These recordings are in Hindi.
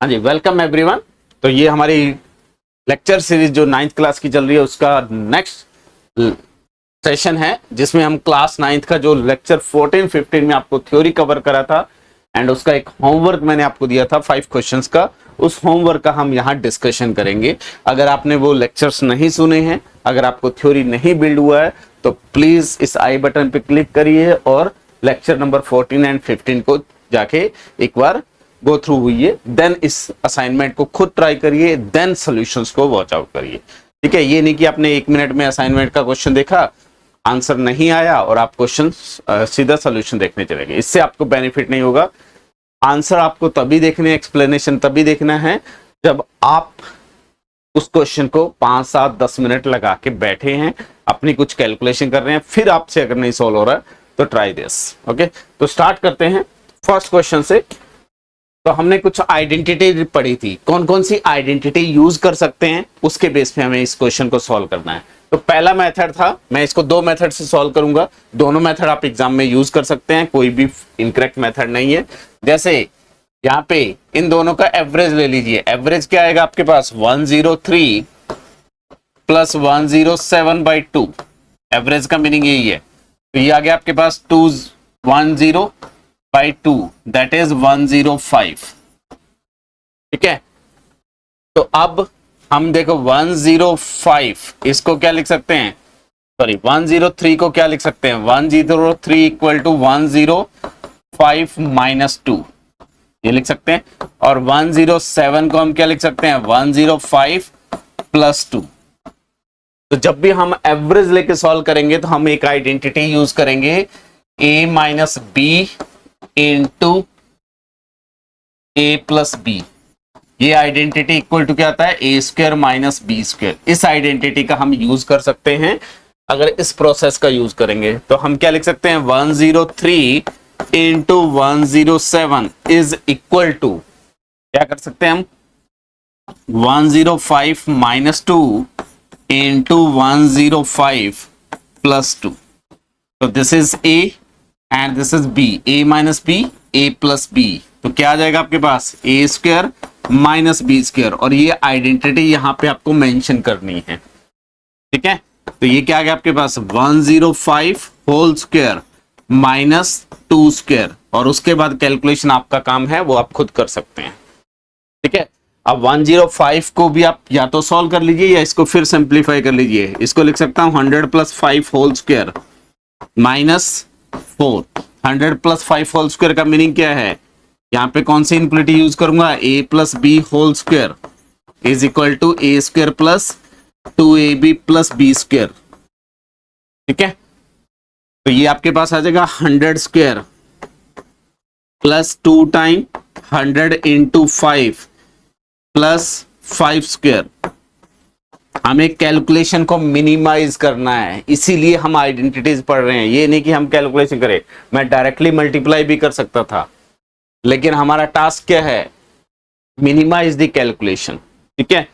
हाँ जी, वेलकम एवरीवन। तो ये हमारी लेक्चर सीरीज जो 9th क्लास की चल रही है उसका नेक्स्ट सेशन है, जिसमें हम क्लास 9th का जो लेक्चर 14-15 में आपको थ्योरी कवर करा था एंड उसका एक होमवर्क मैंने आपको दिया था 5 क्वेश्चंस का। उस होमवर्क का हम यहाँ डिस्कशन करेंगे। अगर आपने वो लेक्चर्स नहीं सुने हैं, अगर आपको थ्योरी नहीं बिल्ड हुआ है, तो प्लीज इस आई बटन पे क्लिक करिए और लेक्चर नंबर 14 एंड 15 को जाके एक बार गो थ्रू हुई है, देन इस असाइनमेंट को खुद ट्राई करिए, देन सॉल्यूशंस को वॉच आउट करिए। ठीक है, ये नहीं कि आपने 1 मिनट में असाइनमेंट का क्वेश्चन देखा, आंसर नहीं आया और आप क्वेश्चन सीधा सॉल्यूशन देखने चले गए। इससे आपको बेनिफिट नहीं होगा। आंसर आपको तभी देखने, एक्सप्लेनेशन तभी देखना है जब आप उस क्वेश्चन को 5, 7, 10 मिनट लगा के बैठे हैं, अपनी कुछ कैलकुलेशन कर रहे हैं, फिर आपसे अगर नहीं सॉल्व हो रहा है तो ट्राई दिस। ओके, तो स्टार्ट करते हैं फर्स्ट क्वेश्चन से। तो हमने कुछ आइडेंटिटी पढ़ी थी, कौन कौन सी आइडेंटिटी यूज कर सकते हैं, उसके बेस पे हमें इस क्वेश्चन को सॉल्व करना है। तो पहला मेथड था, मैं इसको 2 मेथड से सॉल्व करूंगा। दोनों मेथड आप एग्जाम में यूज कर सकते हैं, कोई भी इनकरेक्ट मेथड नहीं है। जैसे यहाँ पे इन दोनों का एवरेज ले लीजिए। एवरेज क्या आएगा आपके पास, 103 प्लस 107/2। एवरेज का मीनिंग यही है। तो ये आ गया आपके पास 210/2, दैट इज 105। ठीक है, तो अब हम देखो 105 इसको क्या लिख सकते हैं, सॉरी 103 को क्या लिख सकते हैं, 103 इक्वल टू 105 माइनस 2, ये लिख सकते हैं। और 107 को हम क्या लिख सकते हैं, 105 प्लस 2। तो जब भी हम एवरेज लेके सॉल्व करेंगे तो हम एक आइडेंटिटी यूज करेंगे, a minus B into A plus B. ये आइडेंटिटी इक्वल टू क्या आता है, A square minus B square. इस आइडेंटिटी का हम यूज कर सकते हैं। अगर इस प्रोसेस का यूज करेंगे तो हम क्या लिख सकते हैं, 103 इंटू 107 इज इक्वल टू, क्या कर सकते हैं हम, 105 माइनस 2 इंटू 105 प्लस 2। तो this is A and this is B, A minus B, A plus B. तो क्या आ जाएगा आपके पास, A square minus B square. और ये आइडेंटिटी यहां पे आपको मेंशन करनी है। ठीक है, तो ये क्या आ गया आपके पास, 105 होल स्क्वायर माइनस 2 स्क्वायर। और उसके बाद कैलकुलेशन आपका काम है, वो आप खुद कर सकते हैं। ठीक है, अब 105 को भी आप या तो सॉल्व कर लीजिए या इसको फिर सिंप्लीफाई कर लीजिए। इसको लिख सकता हूं 100 plus 5 whole square minus 4। 100 plus 5 whole square का मीनिंग क्या है, यहाँ पे कौन सी इनक्वलिटी यूज करूंगा, a plus B whole square is equal to A square plus 2ab plus B square. ठीक है, तो ये आपके पास आ जाएगा 100 square plus 2 time 100 into 5 plus 5 square. हमें कैलकुलेशन को मिनिमाइज करना है, इसीलिए हम आइडेंटिटीज पढ़ रहे हैं। ये नहीं कि हम कैलकुलेशन करें, मैं डायरेक्टली मल्टीप्लाई भी कर सकता था, लेकिन हमारा टास्क क्या है, मिनिमाइज द कैलकुलेशन। ठीक है,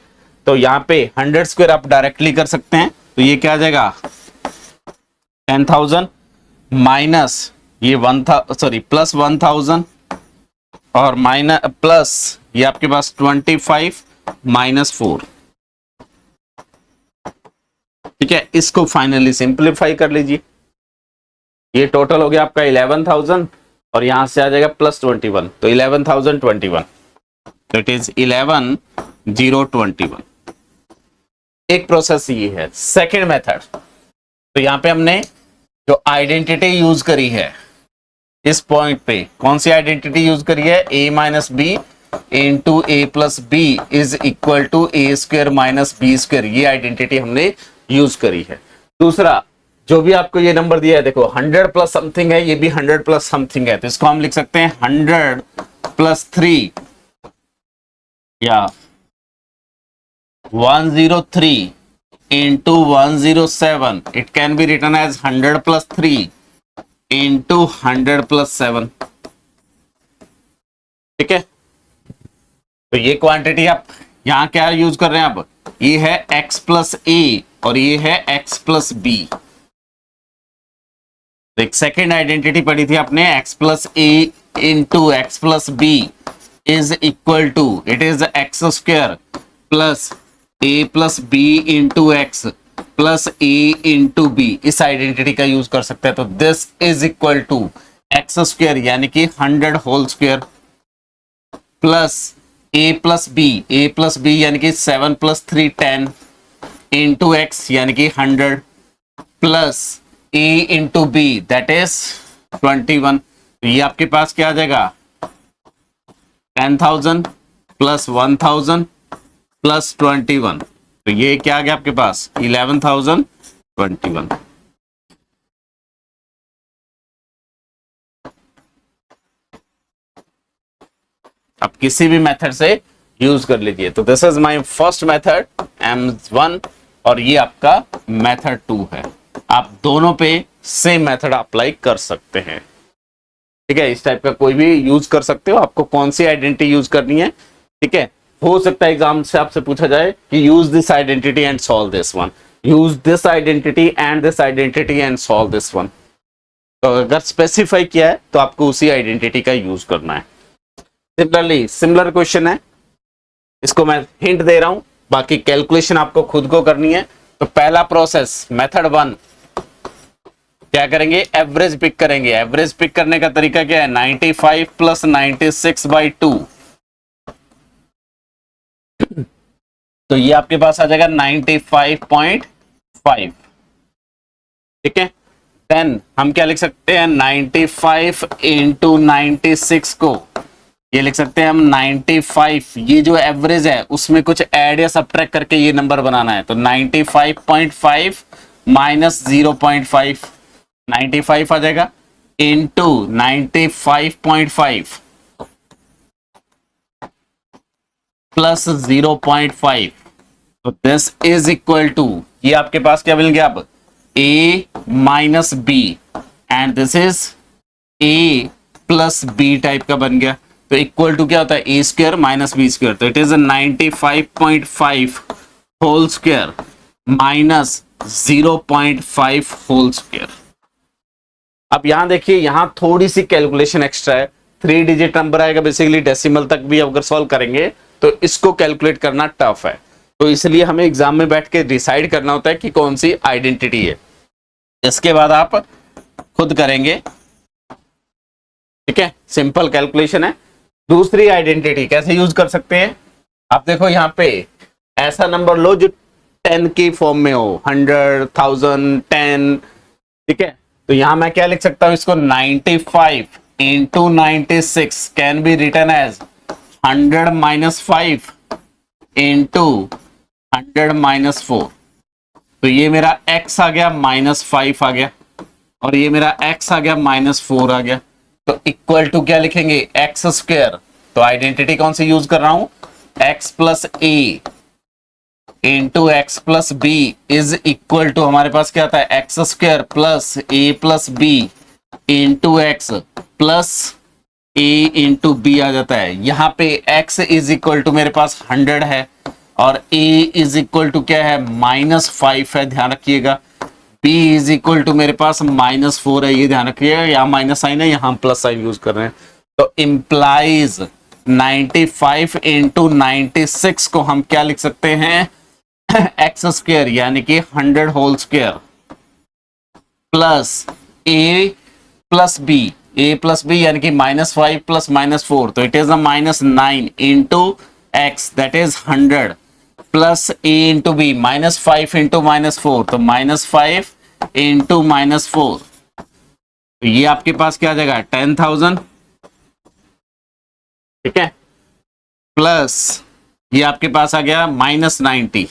तो यहाँ पे 100 स्क्वायर आप डायरेक्टली कर सकते हैं। तो ये क्या आ जाएगा, 10,000 माइनस ये प्लस 1,000 और माइनस प्लस ये आपके पास 25 माइनस 4। ठीक है, इसको फाइनली सिंप्लीफाई कर लीजिए। ये टोटल हो गया आपका 11,000 और यहां से आ जाएगा प्लस 21, तो 11,021। तो इट इज 11,021। एक प्रोसेस ये है। सेकेंड मेथड, तो यहां पे हमने जो आइडेंटिटी यूज करी है, इस पॉइंट पे कौन सी आइडेंटिटी यूज करी है, a minus B into A plus B is equal to A square minus B square. ये आइडेंटिटी हमने यूज करी है। दूसरा, जो भी आपको ये नंबर दिया है, देखो 100 प्लस समथिंग है, ये भी 100 प्लस समथिंग है, तो इसको हम लिख सकते हैं 100 प्लस 3 या 103 into 107। It can be written as 100 plus 3 into 100 plus 7। ठीक है, तो ये क्वांटिटी आप यहां क्या यूज कर रहे हैं, अब ये है x प्लस ए और ये है x प्लस बी। एक सेकेंड आइडेंटिटी पढ़ी थी आपने, x plus A into X plus B is equal to, it is X square plus A plus B into X plus A into B, इस आइडेंटिटी का यूज कर सकते हैं। तो this is equal to X square यानी कि 100 whole square plus A plus B यानी कि 7 प्लस 3 10 इंटू एक्स यानी कि 100 plus A into B that is 21। तो ये आपके पास क्या आ जाएगा 10,000 प्लस 1,000 प्लस 21, तो ये क्या आ गया आपके पास 11,021। आप किसी भी मेथड से यूज कर लीजिए। तो this is my first method M1 और ये आपका मेथड 2 है। आप दोनों पे सेम मेथड अप्लाई कर सकते हैं, ठीक है। इस टाइप का कोई भी यूज कर सकते हो, आपको कौन सी आइडेंटिटी यूज करनी है, ठीक है। हो सकता है एग्जाम से आपसे पूछा जाए कि use this identity and solve this one, use this identity and this identity and solve this one. तो अगर स्पेसिफाई किया है तो आपको उसी आइडेंटिटी का यूज करना है। सिमिलरली सिमिलर क्वेश्चन है, इसको मैं हिंट दे रहा हूं, बाकी कैलकुलेशन आपको खुद को करनी है। तो पहला प्रोसेस मेथड 1 क्या करेंगे, एवरेज पिक करेंगे। एवरेज पिक करने का तरीका क्या है 95 प्लस 96/2, तो ये आपके पास आ जाएगा 95.5, ठीक है। देन हम क्या लिख सकते हैं 95 इंटू 96 को ये लिख सकते हैं हम 95, ये जो एवरेज है उसमें कुछ ऐड या सब्ट्रैक्ट करके ये नंबर बनाना है। तो 95.5 माइनस 0.5 95 आ जाएगा इंटू 95.5 प्लस 0.5, तो दिस इज इक्वल टू, ये आपके पास क्या मिल गया अब a minus B and this is a plus B type का बन गया। तो इक्वल टू क्या होता है a square minus B square, तो it is 95.5 whole square minus 0.5 whole square. अब यहां देखिए, यहां थोड़ी सी कैलकुलेशन एक्स्ट्रा है, 3 डिजिट नंबर आएगा बेसिकली, डेसिमल तक भी अगर सॉल्व करेंगे तो इसको कैलकुलेट करना टफ है। तो इसलिए हमें एग्जाम में बैठ के डिसाइड करना होता है कि कौन सी आइडेंटिटी है, इसके बाद आप खुद करेंगे, ठीक है। सिंपल कैलकुलेशन है। दूसरी आइडेंटिटी कैसे यूज कर सकते हैं, आप देखो यहाँ पे ऐसा नंबर लो जो 10 की फॉर्म में हो, 100, 1000, 10, ठीक है। तो यहां मैं क्या लिख सकता हूं इसको 95 into 96 can be written as 100 minus 5 into 100 minus 4, तो ये मेरा x आ गया -5 आ गया और ये मेरा x आ गया -4 आ गया। तो इक्वल टू क्या लिखेंगे एक्स स्क्वायर, तो आइडेंटिटी कौन सी यूज कर रहा हूं x plus A into X plus B is equal to, हमारे पास क्या आता है X square plus A plus B into X plus A into B आ जाता है। यहाँ पे x इज इक्वल टू मेरे पास 100 है और a इज इक्वल टू क्या है -5 है, ध्यान रखिएगा। b इज इक्वल टू मेरे पास -4 है, ये ध्यान रखिएगा, यहाँ माइनस साइन है, यहाँ प्लस साइन यूज कर रहे हैं। तो इंप्लाइज 95 इंटू 96 को हम क्या लिख सकते हैं एक्स स्क्वायर यानी कि 100 whole square plus a plus B यानी कि -5 प्लस -4, तो it is -9 into X that is 100 plus a into B -5 into -4, तो -5 इंटू -4, तो ये आपके पास क्या आ जाएगा 10,000, ठीक है, प्लस ये आपके पास आ गया -900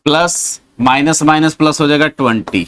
प्लस माइनस माइनस प्लस हो जाएगा 20,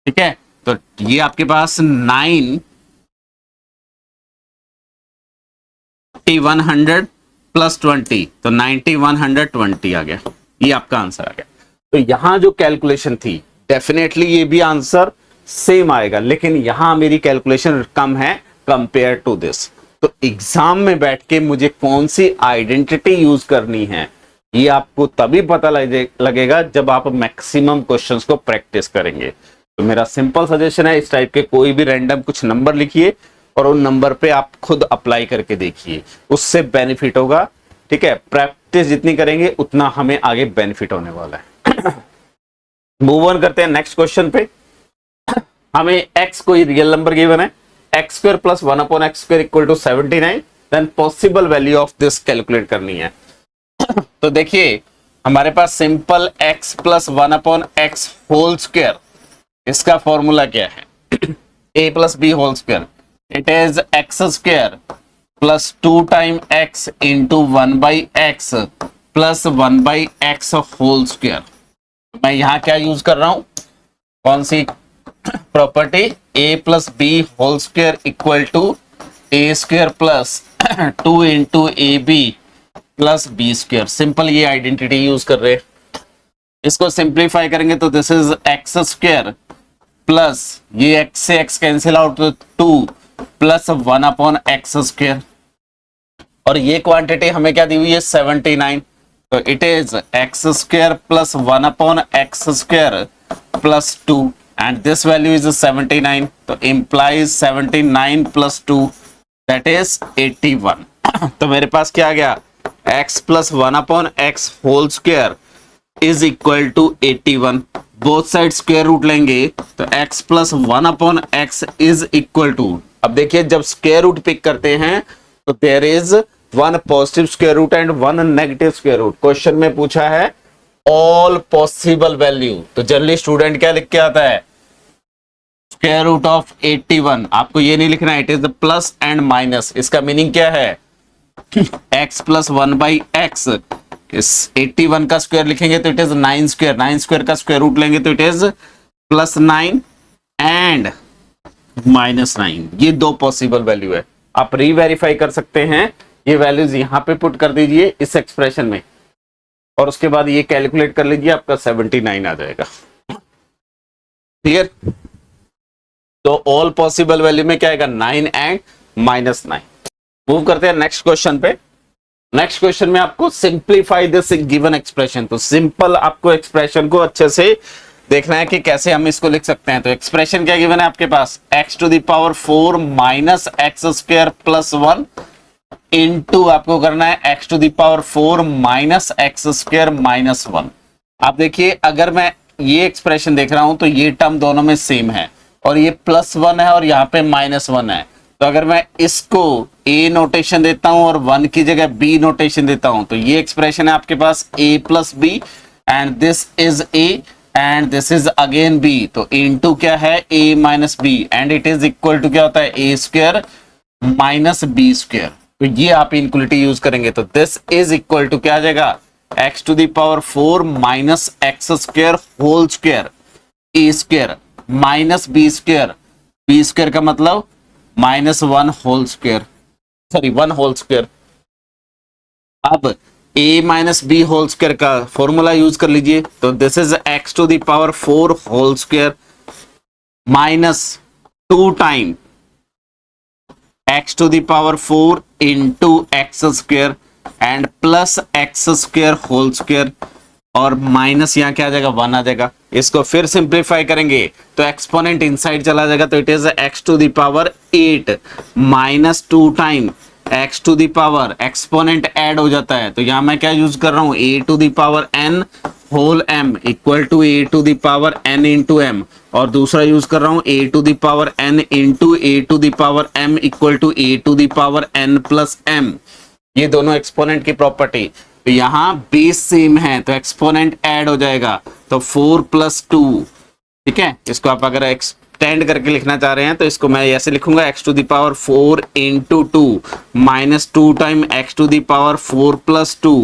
ठीक है। तो ये आपके पास 9100 प्लस 20, तो 9120 आ गया, ये आपका आंसर आ गया। तो यहां जो कैलकुलेशन थी डेफिनेटली ये भी आंसर सेम आएगा, लेकिन यहां मेरी कैलकुलेशन कम है कंपेयर टू दिस। तो एग्जाम में बैठ के मुझे कौन सी आइडेंटिटी यूज करनी है ये आपको तभी पता लगेगा जब आप मैक्सिमम क्वेश्चंस को प्रैक्टिस करेंगे। तो मेरा सिंपल सजेशन है, इस टाइप के कोई भी रैंडम कुछ नंबर लिखिए और उन नंबर पे आप खुद अप्लाई करके देखिए, उससे बेनिफिट होगा। ठीक है, प्रैक्टिस जितनी करेंगे उतना हमें आगे बेनिफिट होने वाला है। मूव ऑन करते हैं नेक्स्ट क्वेश्चन पे। हमें x कोई रियल नंबर गिवन है, X square plus 1/x² equal to 79, then possible value of this calculate करनी है। तो देखिए हमारे पास simple x plus 1/x whole square, इसका फॉर्मूला क्या है? a plus B whole square, it is X square plus 2 time x into 1/x plus 1/x whole square. मैं यहां क्या यूज कर रहा हूं, कौन सी property? a plus B whole square equal to A square plus 2 into A B plus B square. Simple ये आइडेंटिटी यूज कर रहे हैं। इसको सिंप्लीफाई करेंगे तो this is X square plus ये x से x कैंसिल आउट तो 2 प्लस 1/x स्क्वायर, और ये क्वांटिटी हमें क्या दी हुई है? 79। तो it is X square plus 1/x square plus 2 and this value is 79। तो इंप्लाइज 79 प्लस 2 दैट इज 81। तो मेरे पास क्या आ गया? x plus 1/x whole square is equal to 81। Both side square root लेंगे तो x plus 1/x is equal to, अब देखिए जब स्क्वायर रूट पिक करते हैं तो there is one positive square root and one negative square root. Question में पूछा है ऑल पॉसिबल वैल्यू, तो जनरली स्टूडेंट क्या लिख के आता है? Square root of 81। आपको ये नहीं लिखना है, it is the plus and minus. इसका मीनिंग क्या है? x प्लस 1/x, इस 81 का स्क्वायर लिखेंगे तो इट इज 9 स्क्वायर, 9 स्क्वायर का स्क्वायर रूट लेंगे तो it is plus 9 and minus 9। ये दो पॉसिबल वैल्यू है, आप रीवेरीफाई कर सकते हैं। ये वैल्यूज यहां पे पुट कर दीजिए इस एक्सप्रेशन में, और उसके बाद ये कैलकुलेट कर लीजिए, आपका 79 आ जाएगा। क्लियर? तो ऑल पॉसिबल वैल्यू में क्या आएगा? 9 एंड -9। मूव करते हैं नेक्स्ट क्वेश्चन पे। नेक्स्ट क्वेश्चन में आपको सिंप्लीफाई दिस गिवन एक्सप्रेशन, तो सिंपल आपको एक्सप्रेशन को अच्छे से देखना है कि कैसे हम इसको लिख सकते हैं। तो एक्सप्रेशन क्या गिवन है आपके पास? x to the power 4 minus X square plus 1 into आपको करना है x to the power 4 minus X square minus 1। आप देखिए अगर मैं ये एक्सप्रेशन देख रहा हूं तो ये टर्म दोनों में सेम है, और ये +1 है और यहाँ पे -1 है। तो अगर मैं इसको a नोटेशन देता हूं और 1 की जगह b नोटेशन देता हूं तो ये एक्सप्रेशन है आपके पास a plus B and this is a and this is again b। तो इनटू क्या है? a minus B and it is equal to क्या होता है? a square minus B square. तो ये आप इनक्वलिटी यूज करेंगे तो दिस इज इक्वल टू क्या आ जाएगा? x to the power 4 minus X square whole square a square minus B square, B square का मतलब -1 whole square, sorry 1 whole square. अब a minus B whole square का फॉर्मूला यूज कर लीजिए, तो this is x to the power 4 whole square minus 2 time x to the power 4 into X square and plus X square whole square, और माइनस यहाँ क्या आ जाएगा? 1 आ जाएगा। इसको फिर सिंप्लीफाई करेंगे तो एक्सपोनेंट इनसाइड चला जाएगा, तो it is x to the power 8 minus 2 time x to the power, exponent add हो जाता है तो यहाँ मैं क्या यूज कर रहा हूँ? a to the power n whole m equal to a to the power n into m, और दूसरा यूज कर रहा हूँ a to the power n into a to the power m equal to a to the power n plus m। ये दोनों एक्सपोनेंट की प्रॉपर्टी। तो यहाँ बेस सेम है तो एक्सपोनेंट ऐड हो जाएगा, तो 4 प्लस 2। ठीक है, इसको आप अगर एक्सटेंड करके लिखना चाह रहे हैं तो इसको मैं ऐसे लिखूंगा x to the power 4 into 2 minus 2 time x to the power 4 plus 2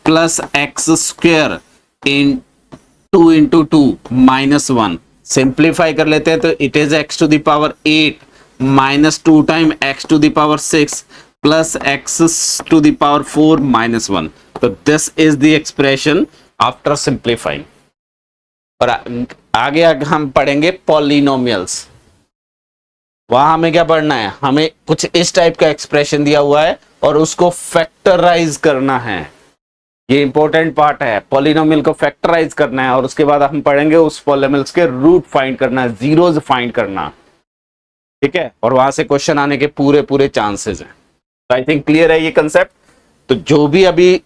plus X square in 2 into 2 minus 1। Simplify कर लेते हैं तो it is x to the power 8 minus 2 time x to the power 6 plus x to the power 4 minus 1। तो this is the expression after simplifying. और आगे हम पढ़ेंगे पॉलिनोमियल्स। वहां हमें क्या पढ़ना है? हमें कुछ इस टाइप का एक्सप्रेशन दिया हुआ है और उसको फैक्टराइज करना है। ये इंपॉर्टेंट पार्ट है। पॉलिनोमियल को फैक्टराइज करना है और उसके बाद हम पढ़ेंगे उस पॉलिनोमियल्स के रूट फाइंड करना, जीरोस फाइंड करना, ठीक है, और वहां से क्वेश्चन आने के पूरे पूरे चांसेस हैं। तो आई थिंक क्लियर है ये कंसेप्ट। तो जो भी अभी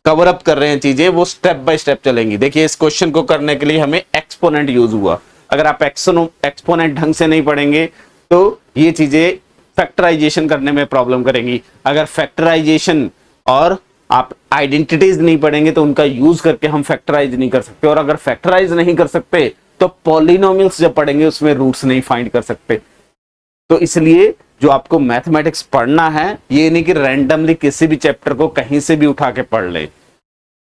कवर अप कर रहे हैं चीजें वो स्टेप बाय स्टेप चलेंगी। देखिए इस क्वेश्चन को करने के लिए हमें एक्सपोनेंट यूज हुआ। अगर आप एक्सपोनेंट ढंग से नहीं पढ़ेंगे तो ये चीजें फैक्टराइजेशन करने में प्रॉब्लम करेंगी। अगर फैक्टराइजेशन और आप आइडेंटिटीज नहीं पढ़ेंगे तो उनका यूज करके हम फैक्टराइज नहीं कर सकते, और अगर फैक्टराइज नहीं कर सकते तो पॉलिनोमियल्स जब पढ़ेंगे उसमें रूट्स नहीं फाइंड कर सकते। तो इसलिए जो आपको मैथमेटिक्स पढ़ना है ये नहीं कि रैंडमली किसी भी चैप्टर को कहीं से भी उठा के पढ़ ले।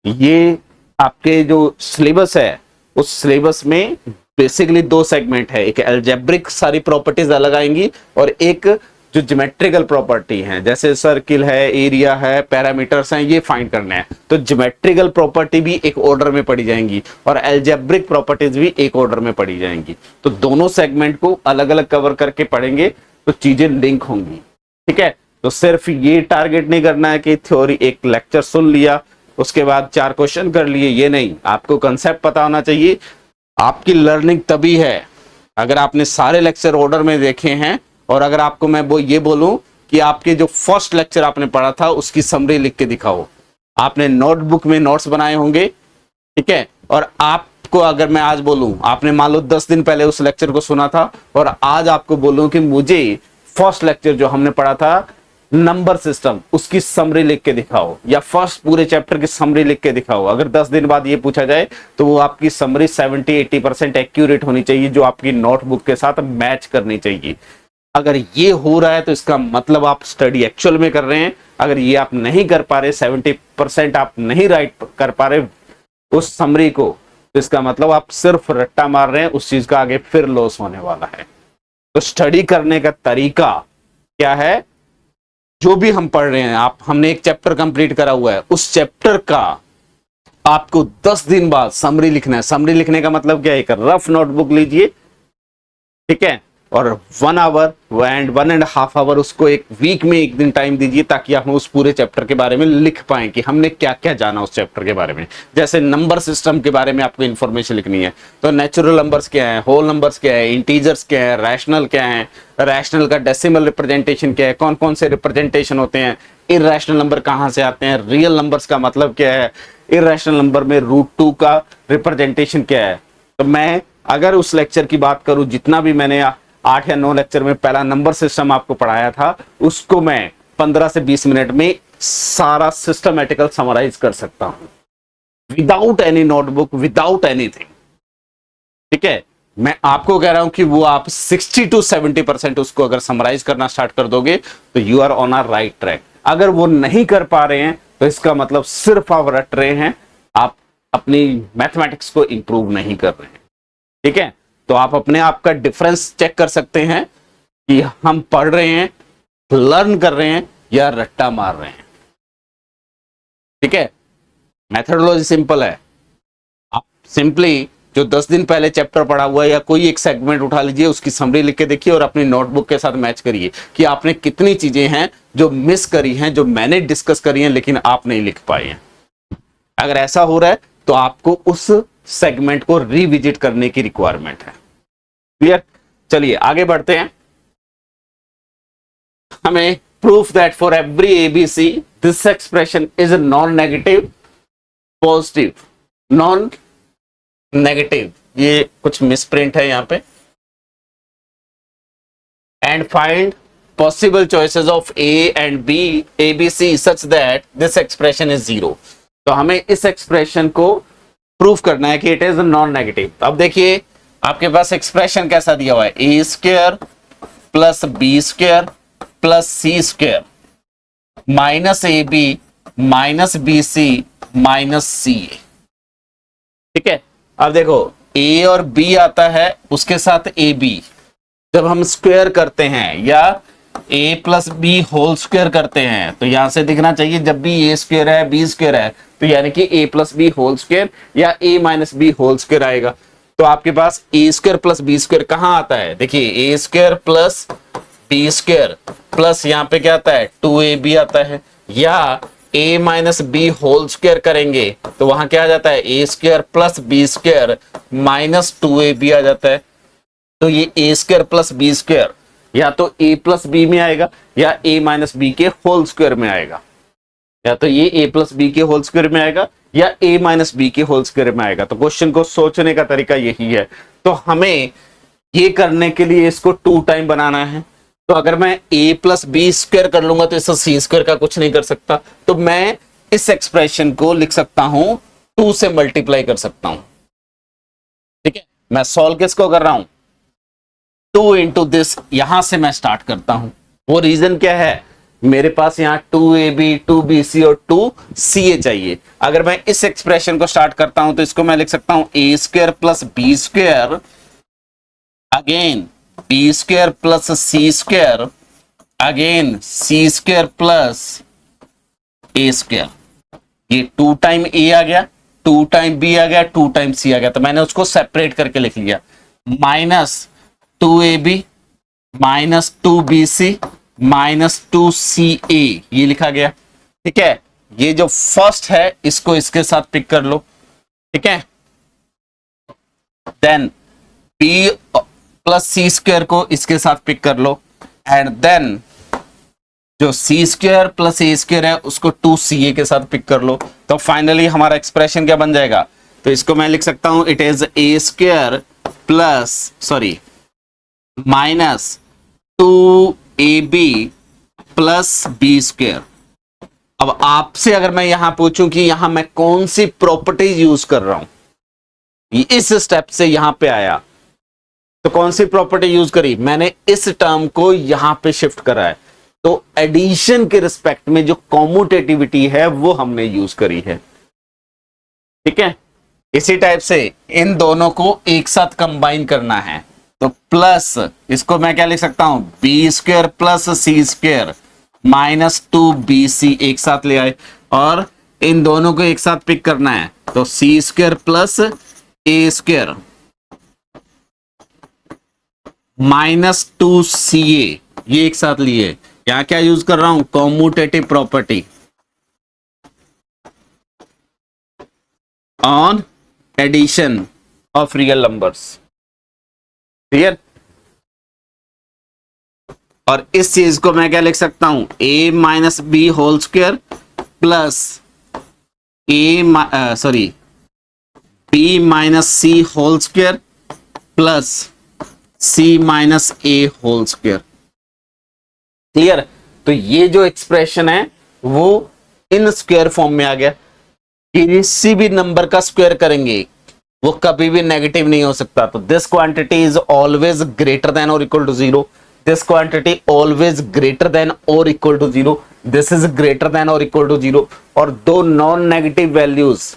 ये आपके जो सिलेबस है उस सिलेबस में बेसिकली दो सेगमेंट है, एक अलजेब्रिक सारी प्रॉपर्टीज अलग आएंगी और एक जो ज्योमेट्रिकल प्रॉपर्टी है, जैसे सर्किल है, एरिया है, पैरामीटर्स हैं, ये फाइंड करने हैं। तो ज्योमेट्रिकल प्रॉपर्टी भी एक ऑर्डर में पढ़ी जाएंगी और अलजेब्रिक प्रॉपर्टीज भी एक ऑर्डर में पढ़ी जाएंगी। तो दोनों सेगमेंट को अलग अलग कवर करके पढ़ेंगे तो चीजें लिंक होंगी, ठीक है। तो सिर्फ ये टारगेट नहीं करना है कि थ्योरी एक लेक्चर सुन लिया उसके बाद 4 क्वेश्चन कर लिए, ये नहीं। आपको कंसेप्ट पता होना चाहिए। आपकी लर्निंग तभी है अगर आपने सारे लेक्चर ऑर्डर में देखे हैं, और अगर आपको मैं वो ये बोलूं कि आपके जो फर्स्ट लेक्चर आपने पढ़ा था उसकी समरी लिख के दिखाओ। आपने नोटबुक में नोट्स बनाए होंगे, ठीक है, और आपको अगर मैं आज बोलूं, आपने मान लो 10 दिन पहले उस लेक्चर को सुना था और आज आपको बोलूं कि मुझे फर्स्ट लेक्चर जो हमने पढ़ा था नंबर सिस्टम उसकी समरी लिख के दिखाओ, या फर्स्ट पूरे चैप्टर की समरी लिख के दिखाओ। अगर 10 दिन बाद ये पूछा जाए तो वो आपकी समरी 70-80% एक्यूरेट होनी चाहिए, जो आपकी नोटबुक के साथ मैच करनी चाहिए। अगर ये हो रहा है तो इसका मतलब आप स्टडी एक्चुअल में कर रहे हैं। अगर ये आप नहीं कर पा रहे, 70% आप नहीं राइट कर पा रहे उस समरी को, तो इसका मतलब आप सिर्फ रट्टा मार रहे हैं, उस चीज का आगे फिर लॉस होने वाला है। तो स्टडी करने का तरीका क्या है, जो भी हम पढ़ रहे हैं, हमने एक चैप्टर कंप्लीट करा हुआ है, उस चैप्टर का आपको 10 दिन बाद समरी लिखना है। समरी लिखने का मतलब क्या है, एक रफ नोटबुक लीजिए, ठीक है, और 1 आवर एंड 1.5 आवर उसको एक वीक में एक दिन टाइम दीजिए ताकि हम उस पूरे चैप्टर के बारे में लिख पाएं कि हमने क्या क्या जाना उस चैप्टर के बारे में। जैसे नंबर सिस्टम के बारे में आपको इंफॉर्मेशन लिखनी है तो नेचुरल नंबर्स क्या है, होल नंबर्स क्या है, इंटीजर्स क्या है, रैशनल क्या है, रैशनल का डेसिमल रिप्रेजेंटेशन क्या है, कौन कौन से रिप्रेजेंटेशन होते हैं, इरैशनल नंबर कहां से आते हैं, रियल नंबर्स का मतलब क्या है, इरैशनल नंबर में √2 का रिप्रेजेंटेशन क्या है। तो मैं अगर उस लेक्चर की बात करूं, जितना भी मैंने 8 या 9 लेक्चर में पहला नंबर सिस्टम आपको पढ़ाया था, उसको मैं 15 से 20 मिनट में सारा सिस्टमैटिकल समराइज कर सकता हूं, without any notebook, without anything, ठीक है। मैं आपको कह रहा हूं कि वो आप 60 to 70% उसको अगर समराइज करना स्टार्ट कर दोगे तो you are on a right track. अगर वो नहीं कर पा रहे हैं तो इसका मतलब सिर्फ आप रट रहे हैं, आप अपनी मैथमेटिक्स को इंप्रूव नहीं कर रहे हैं, ठीक है। तो आप अपने आप का डिफरेंस चेक कर सकते हैं कि हम पढ़ रहे हैं, लर्न कर रहे हैं या रट्टा मार रहे हैं, ठीक है। मेथडोलॉजी सिंपल है। आप सिंपली जो 10 दिन पहले चैप्टर पढ़ा हुआ है या कोई एक सेगमेंट उठा लीजिए, उसकी समरी लिख के देखिए और अपनी नोटबुक के साथ मैच करिए कि आपने कितनी चीजें हैं जो मिस करी हैं, जो मैंने डिस्कस करी हैं लेकिन आप नहीं लिख पाए हैं। अगर ऐसा हो रहा है तो आपको उस सेगमेंट को रिविजिट करने की रिक्वायरमेंट है। क्लियर? चलिए आगे बढ़ते हैं। हमें proof that for every ABC this expression is non negative positive, non negative, ये कुछ मिसप्रिंट है यहां पे, and find possible choices of A and B ABC such that this expression is 0। तो हमें इस एक्सप्रेशन को प्रूफ करना है कि इट इज नॉन नेगेटिव। अब देखिए आपके पास एक्सप्रेशन कैसा दिया हुआ है, A square plus B square plus C square minus A B minus B C minus C A, ठीक है। अब देखो ए और बी आता है, उसके साथ ए बी जब हम स्क्वायर करते हैं या a plus B whole square करते हैं तो यहां से दिखना चाहिए जब भी ए स्क्वायर है बी स्क्वायर है तो यानी कि a plus B whole square या a minus B whole square आएगा। तो आपके पास A square plus B square कहां आता है, देखिए A square plus B square plus यहां पे क्या आता है 2ab आता है, या a minus B whole square करेंगे तो वहां क्या आ जाता है, A square plus B square minus 2ab आ जाता है। तो ये A square plus B square या तो a प्लस बी में आएगा या a माइनस बी के होल स्क्वायर में आएगा, या तो ये a प्लस बी के होल स्क्वायर में आएगा या a माइनस बी के होल स्क्वायर में आएगा। तो क्वेश्चन को सोचने का तरीका यही है। तो हमें ये करने के लिए इसको 2 टाइम बनाना है। तो अगर मैं a प्लस बी स्क्वायर कर लूंगा तो इससे सी स्क्वायर का कुछ नहीं कर सकता, तो मैं इस एक्सप्रेशन को लिख सकता हूं 2 से मल्टीप्लाई कर सकता हूं। ठीक है, मैं सॉल्व किसको कर रहा हूं, 2 इंटू दिस, यहां से मैं स्टार्ट करता हूं। वो रीजन क्या है, मेरे पास यहां 2ab 2bc और 2ca चाहिए। अगर मैं इस एक्सप्रेशन को स्टार्ट करता हूं तो इसको मैं लिख सकता हूं a square plus B square again B square plus C square again C square plus A square. ये 2 टाइम a आ गया, 2 टाइम b आ गया, 2 टाइम c आ गया। तो मैंने उसको सेपरेट करके लिख लिया, minus 2ab minus 2bc minus 2ca ये लिखा गया। ठीक है, ये जो फर्स्ट है इसको इसके साथ पिक कर लो। ठीक है, then b plus C square को इसके साथ पिक कर लो एंड देन जो सी स्क्वायर प्लस ए स्क्वायर है उसको 2ca के साथ पिक कर लो। तो फाइनली हमारा एक्सप्रेशन क्या बन जाएगा, तो इसको मैं लिख सकता हूं it is A square plus sorry minus 2ab plus B square. अब आपसे अगर मैं यहां पूछूं कि यहां मैं कौन सी प्रॉपर्टीज यूज कर रहा हूं, इस स्टेप से यहां पे आया तो कौन सी प्रॉपर्टी यूज करी, मैंने इस टर्म को यहां पे शिफ्ट करा है। तो एडिशन के रिस्पेक्ट में जो कॉम्यूटेटिविटी है वो हमने यूज करी है। ठीक है, इसी टाइप से इन दोनों को एक साथ कंबाइन करना है। तो प्लस इसको मैं क्या लिख सकता हूं, B square plus C square minus 2bc एक साथ ले आए और इन दोनों को एक साथ पिक करना है। तो सी square plus A square minus 2ca ये एक साथ लिए। यहां क्या यूज कर रहा हूं, commutative property on addition of real numbers. Clear, और इस चीज को मैं क्या लिख सकता हूं, a minus B whole square plus B minus C whole square plus C minus A whole square. Clear, तो ये जो एक्सप्रेशन है वो इन स्क्वायर फॉर्म में आ गया। किसी भी नंबर का स्क्वायर करेंगे वो कभी भी नेगेटिव नहीं हो सकता। तो this quantity is always greater than और equal to 0, this quantity always greater than और equal to 0, this is greater than और इक्वल टू 0। और दो नॉन नेगेटिव वैल्यूज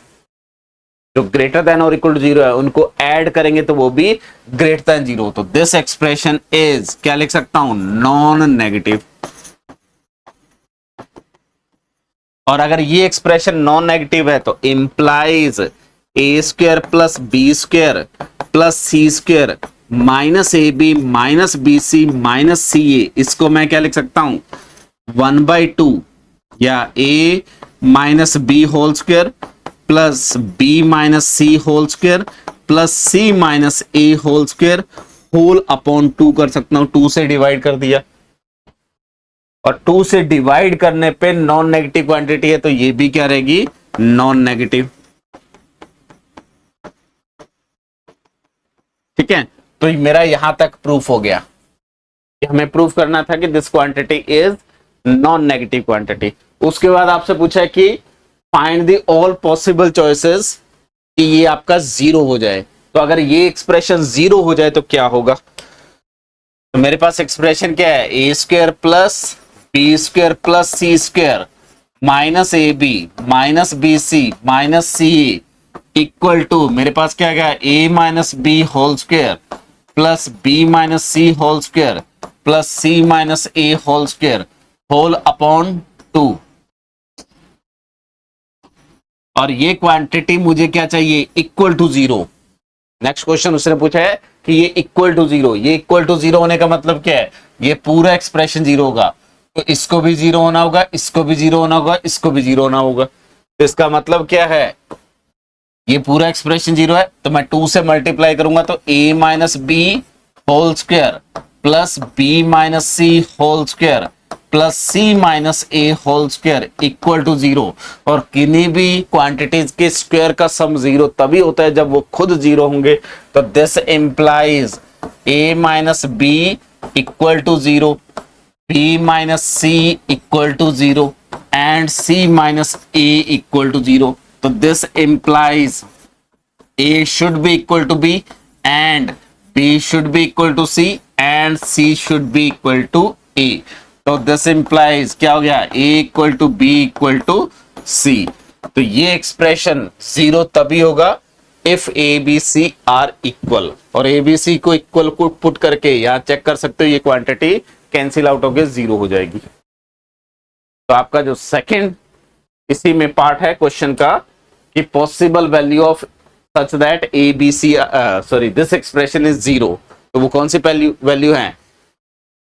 जो ग्रेटर देन और इक्वल टू 0 है उनको ऐड करेंगे तो वो भी ग्रेटर देन 0। तो दिस एक्सप्रेशन इज क्या लिख सकता हूं, नॉन नेगेटिव। और अगर ये एक्सप्रेशन नॉन नेगेटिव है तो implies A square plus B square plus C square minus A B minus B C minus C A, इसको मैं क्या लिख सकता हूं, 1/2 या a minus B whole square plus B minus C whole square plus C minus A whole square whole upon 2 कर सकता हूं। 2 से डिवाइड कर दिया और 2 से डिवाइड करने पे नॉन नेगेटिव क्वांटिटी है तो ये भी क्या रहेगी, नॉन नेगेटिव। ठीक है, तो मेरा यहां तक प्रूफ हो गया। हमें प्रूफ करना था कि this quantity is non negative quantity. उसके बाद आपसे पूछा है कि find the all possible choices कि ये आपका 0 हो जाए। तो अगर ये एक्सप्रेशन 0 हो जाए तो क्या होगा, तो मेरे पास एक्सप्रेशन क्या है, A square plus B square plus C square minus A B minus B C minus C A equal to, मेरे पास क्या आ गया, A minus B whole square plus B minus C whole square plus C minus A whole square whole upon 2। और ये क्वांटिटी मुझे क्या चाहिए, इक्वल टू 0। नेक्स्ट क्वेश्चन उसने पूछा है कि ये इक्वल टू 0, ये इक्वल टू 0 होने का मतलब क्या है, ये पूरा एक्सप्रेशन 0 होगा। तो इसको भी 0 होना होगा, इसको भी 0 होना होगा, इसको भी 0 होना होगा। तो इसका मतलब क्या है, ये पूरा एक्सप्रेशन 0 है, तो मैं 2 से मल्टीप्लाई करूंगा तो a minus B whole square plus B minus C whole square plus C minus A whole square equal to 0। और किन्हीं भी क्वांटिटीज के स्क्वायर का सम 0 तभी होता है जब वो खुद 0 होंगे। तो this implies a minus B equal to 0, b minus C equal to 0 and c minus a equal to 0। तो this implies a should be equal to b and b should be equal to c and c should be equal to a। तो दिस इंप्लाइज क्या हो गया, a equal to b equal to c। तो ये एक्सप्रेशन 0 तभी होगा if a b c are equal. और a b c को इक्वल को पुट करके यहां चेक कर सकते हो, ये क्वांटिटी कैंसिल आउट होकर 0 हो जाएगी। तो आपका जो सेकंड इसी में पार्ट है क्वेश्चन का कि possible value of such that A B C sorry this expression is 0। तो वो कौन सी वैल्यू है,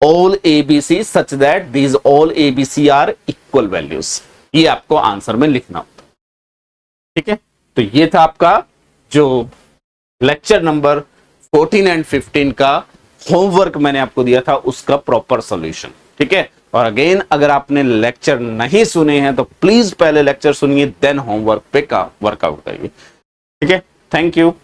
all A B C such that these all A B C are equal values. ये आपको आंसर में लिखना होता है, ठीक है। तो ये था आपका जो लेक्चर नंबर 14 एंड 15 का होमवर्क मैंने आपको दिया था, उसका प्रॉपर सॉल्यूशन, ठीक है। और अगेन अगर आपने लेक्चर नहीं सुने हैं तो प्लीज पहले लेक्चर सुनिए, देन होमवर्क पे का वर्कआउट करिए, ठीक है। Thank you.